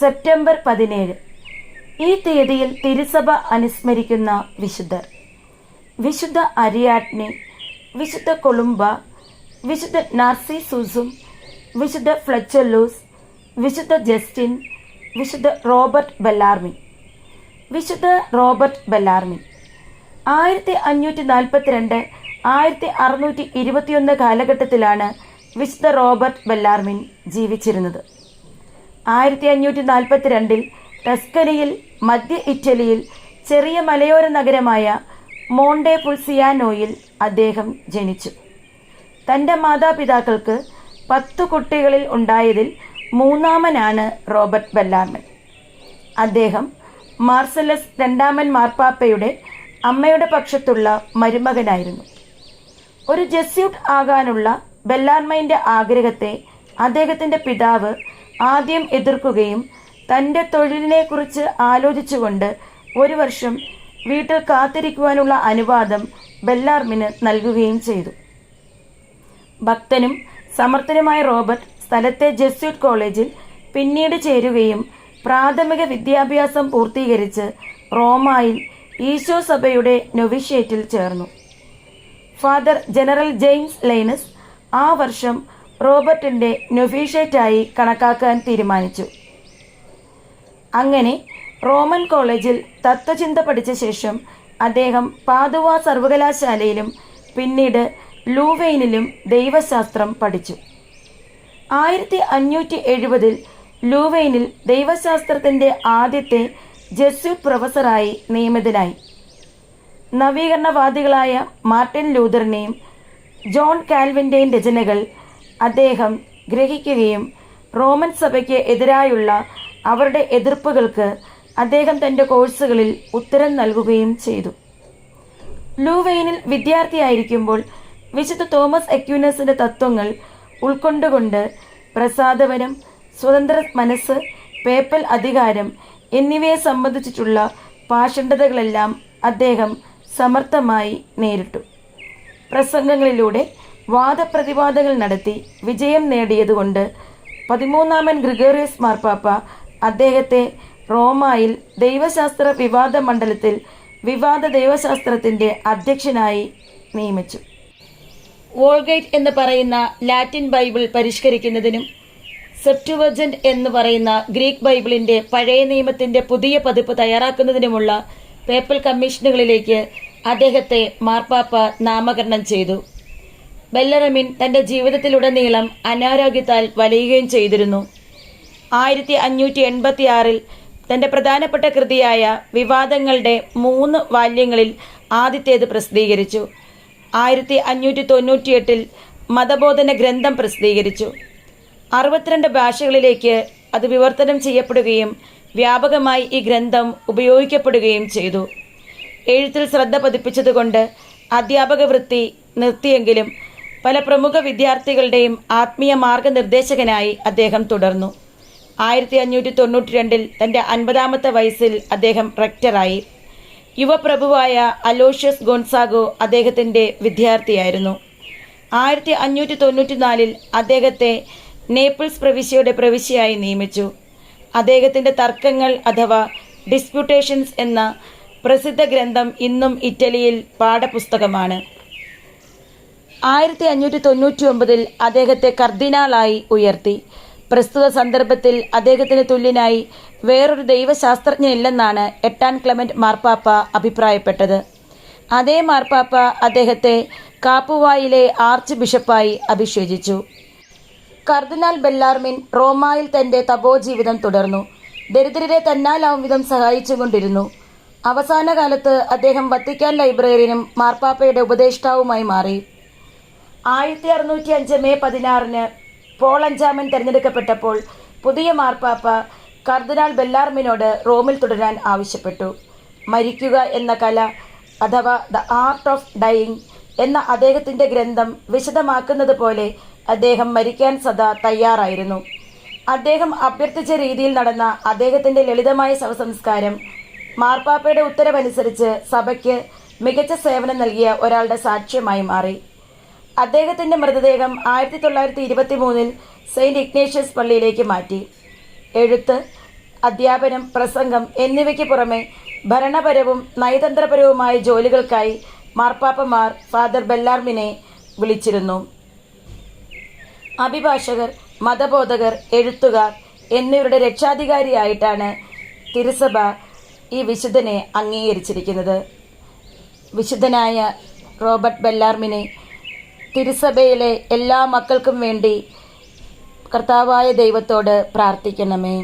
September 17 ഈ തീയതിയിൽ തിരുസഭ അനുസ്മരിക്കുന്ന വിശുദ്ധർ: വിശുദ്ധ അരിയാട്നെ, വിശുദ്ധ കൊളുംബ, വിശുദ്ധ നാർസിസൂസും, വിശുദ്ധ ഫ്ലെച്ചലൂസ്, വിശുദ്ധ ജസ്റ്റിൻ, വിശുദ്ധ റോബർട്ട് ബെല്ലാർമിൻ. വിശുദ്ധ റോബർട്ട് ബെല്ലാർമിൻ 1542 1621 കാലഘട്ടത്തിലാണ് വിശുദ്ധ റോബർട്ട് ബെല്ലാർമിൻ ജീവിച്ചിരുന്നത്. 1542 ടസ്കനിയിൽ മധ്യ ഇറ്റലിയിൽ ചെറിയ മലയോര നഗരമായ മോണ്ടെ പുൾസിയാനോയിൽ അദ്ദേഹം ജനിച്ചു. തൻ്റെ മാതാപിതാക്കൾക്ക് 10 കുട്ടികളിൽ ഉണ്ടായതിൽ മൂന്നാമനാണ് റോബർട്ട് ബെല്ലാർമിൻ. അദ്ദേഹം മാർസലസ് രണ്ടാമൻ മാർപ്പാപ്പയുടെ അമ്മയുടെ പക്ഷത്തുള്ള മരുമകനായിരുന്നു. ഒരു ജെസ്യൂട്ട് ആകാനുള്ള ബെല്ലാർമൈൻ്റെ ആഗ്രഹത്തെ അദ്ദേഹത്തിൻ്റെ പിതാവ് ആദ്യം എതിർക്കുകയും തൻ്റെ തൊഴിലിനെക്കുറിച്ച് ആലോചിച്ചുകൊണ്ട് 1 വർഷം വീട്ടിൽ കാത്തിരിക്കുവാനുള്ള അനുവാദം ബെല്ലാർമിന് നൽകുകയും ചെയ്തു. ഭക്തനും സമർത്ഥനുമായ റോബർട്ട് സ്ഥലത്തെ ജെസ്യൂട്ട് കോളേജിൽ പിന്നീട് ചേരുകയും പ്രാഥമിക വിദ്യാഭ്യാസം പൂർത്തീകരിച്ച് റോമായിൽ ഈശോ സഭയുടെ നൊവിഷ്യേറ്റിൽ ചേർന്നു. ഫാദർ ജനറൽ ജെയിംസ് ലൈനസ് ആ വർഷം റോബർട്ടിൻ്റെ നൊവിഷ്യേറ്റായി കണക്കാക്കാൻ തീരുമാനിച്ചു. അങ്ങനെ റോമൻ കോളേജിൽ തത്വചിന്ത പഠിച്ച ശേഷം അദ്ദേഹം പാദുവ സർവകലാശാലയിലും പിന്നീട് ലൂവെയിനിലും ദൈവശാസ്ത്രം പഠിച്ചു. 1570 ലൂവെയിനിൽ ദൈവശാസ്ത്രത്തിൻ്റെ ആദ്യത്തെ ജെസ്യൂട്ട് പ്രൊഫസറായി നിയമിതനായി. നവീകരണവാദികളായ മാർട്ടിൻ ലൂതറിനെയും ജോൺ കാൽവിൻ്റെയും രചനകൾ അദ്ദേഹം ഗ്രഹിക്കുകയും റോമൻ സഭയ്ക്ക് എതിരായുള്ള അവരുടെ എതിർപ്പുകൾക്ക് അദ്ദേഹം തൻ്റെ കോഴ്സുകളിൽ ഉത്തരം നൽകുകയും ചെയ്തു. ലൂവെയിനിൽ വിദ്യാർത്ഥിയായിരിക്കുമ്പോൾ വിശുദ്ധ തോമസ് അക്വീനസിൻ്റെ തത്വങ്ങൾ ഉൾക്കൊണ്ടുകൊണ്ട് പ്രസാദവനം, സ്വതന്ത്ര മനസ്സ്, പേപ്പൽ അധികാരം എന്നിവയെ സംബന്ധിച്ചിട്ടുള്ള പാഷണ്ഡതകളെല്ലാം അദ്ദേഹം സമർത്ഥമായി നേരിട്ടു. പ്രസംഗങ്ങളിലൂടെ വാദപ്രതിവാദങ്ങൾ നടത്തി വിജയം നേടിയതുകൊണ്ട് 13-ാമൻ ഗ്രിഗോറിയസ് മാർപ്പാപ്പ അദ്ദേഹത്തെ റോമായിൽ ദൈവശാസ്ത്ര വിവാദ മണ്ഡലത്തിൽ വിവാദ ദൈവശാസ്ത്രത്തിൻ്റെ അധ്യക്ഷനായി നിയമിച്ചു. വോൾഗേറ്റ് എന്ന് പറയുന്ന ലാറ്റിൻ ബൈബിൾ പരിഷ്കരിക്കുന്നതിനും സെപ്റ്റുവജന്റ് എന്ന് പറയുന്ന ഗ്രീക്ക് ബൈബിളിൻ്റെ പഴയ നിയമത്തിൻ്റെ പുതിയ പതിപ്പ് തയ്യാറാക്കുന്നതിനുമുള്ള പേപ്പൽ കമ്മീഷനുകളിലേക്ക് അദ്ദേഹത്തെ മാർപ്പാപ്പ നാമകരണം ചെയ്തു. ബെല്ലറമിൻ തൻ്റെ ജീവിതത്തിലുടനീളം അനാരോഗ്യത്താൽ വലയുകയും ചെയ്തിരുന്നു. 1586 തൻ്റെ പ്രധാനപ്പെട്ട കൃതിയായ വിവാദങ്ങളുടെ 3 വാല്യങ്ങളിൽ ആദ്യത്തേത് പ്രസിദ്ധീകരിച്ചു. 1598 മതബോധന ഗ്രന്ഥം പ്രസിദ്ധീകരിച്ചു. 62 ഭാഷകളിലേക്ക് അത് വിവർത്തനം ചെയ്യപ്പെടുകയും വ്യാപകമായി ഈ ഗ്രന്ഥം ഉപയോഗിക്കപ്പെടുകയും ചെയ്തു. എഴുത്തിൽ ശ്രദ്ധ പതിപ്പിച്ചതുകൊണ്ട് അധ്യാപക വൃത്തി നിർത്തിയെങ്കിലും പല പ്രമുഖ വിദ്യാർത്ഥികളുടെയും ആത്മീയ മാർഗനിർദ്ദേശകനായി അദ്ദേഹം തുടർന്നു. 1592 തൻ്റെ 50-ാമത്തെ വയസ്സിൽ അദ്ദേഹം റെക്ടറായി. യുവപ്രഭുവായ അലോഷ്യസ് ഗോൺസാഗോ അദ്ദേഹത്തിൻ്റെ വിദ്യാർത്ഥിയായിരുന്നു. 1594 അദ്ദേഹത്തെ നേപ്പിൾസ് പ്രവിശ്യയുടെ പ്രവിശ്യയായി നിയമിച്ചു. അദ്ദേഹത്തിൻ്റെ തർക്കങ്ങൾ അഥവാ ഡിസ്പ്യൂട്ടേഷൻസ് എന്ന പ്രസിദ്ധ ഗ്രന്ഥം ഇന്നും ഇറ്റലിയിൽ പാഠപുസ്തകമാണ്. 1599 അദ്ദേഹത്തെ കർദിനാളായി ഉയർത്തി. പ്രസ്തുത സന്ദർഭത്തിൽ അദ്ദേഹത്തിന് തുല്യനായി വേറൊരു ദൈവശാസ്ത്രജ്ഞനില്ലെന്നാണ് 8-ാം ക്ലെമന്റ് മാർപ്പാപ്പ അഭിപ്രായപ്പെട്ടത്. അതേ മാർപ്പാപ്പ അദ്ദേഹത്തെ കാപ്പുവായിലെ ആർച്ച് ബിഷപ്പായി അഭിഷേചിച്ചു. കർദിനാൾ ബെല്ലാർമിൻ റോമായിൽ തൻ്റെ തപോജീവിതം തുടർന്നു. ദരിദ്രരെ തന്നാലാവും വിധം സഹായിച്ചുകൊണ്ടിരുന്നു. അവസാന കാലത്ത് അദ്ദേഹം വത്തിക്കാൻ ലൈബ്രറിയനും മാർപ്പാപ്പയുടെ ഉപദേഷ്ടാവുമായി മാറി. 1605 മെയ് 16 പോൾ 5-ാമൻ തിരഞ്ഞെടുക്കപ്പെട്ടപ്പോൾ പുതിയ മാർപ്പാപ്പ കർദിനാൾ ബെല്ലാർമിനോട് റോമിൽ തുടരാൻ ആവശ്യപ്പെട്ടു. മരിക്കുക എന്ന കല അഥവാ ദ ആർട്ട് ഓഫ് ഡൈയിങ് എന്ന അദ്ദേഹത്തിൻ്റെ ഗ്രന്ഥം വിശദമാക്കുന്നത് പോലെ അദ്ദേഹം മരിക്കാൻ സദാ തയ്യാറായിരുന്നു. അദ്ദേഹം അഭ്യർത്ഥിച്ച രീതിയിൽ നടന്ന അദ്ദേഹത്തിൻ്റെ ലളിതമായ ശവസംസ്കാരം മാർപ്പാപ്പയുടെ ഉത്തരവനുസരിച്ച് സഭയ്ക്ക് മികച്ച സേവനം നൽകിയ ഒരാളുടെ സാക്ഷ്യമായി മാറി. അദ്ദേഹത്തിൻ്റെ മൃതദേഹം 1923 സെയിൻറ്റ് ഇഗ്നേഷ്യസ് പള്ളിയിലേക്ക് മാറ്റി. എഴുത്ത് അധ്യാപനം, പ്രസംഗം എന്നിവയ്ക്ക് പുറമെ ഭരണപരവും നയതന്ത്രപരവുമായ ജോലികൾക്കായി മാർപ്പാപ്പമാർ ഫാദർ ബെല്ലാർമിനെ വിളിച്ചിരുന്നു. അഭിഭാഷകർ, മതബോധകർ, എഴുത്തുകാർ എന്നിവരുടെ രക്ഷാധികാരിയായിട്ടാണ് തിരുസഭ ഈ വിശുദ്ധനെ അംഗീകരിച്ചിരിക്കുന്നത്. വിശുദ്ധനായ റോബർട്ട് ബെല്ലാർമിനെ തിരുസഭയിലെ എല്ലാ മക്കൾക്കും വേണ്ടി കർത്താവായ ദൈവത്തോട് പ്രാർത്ഥിക്കണമേ.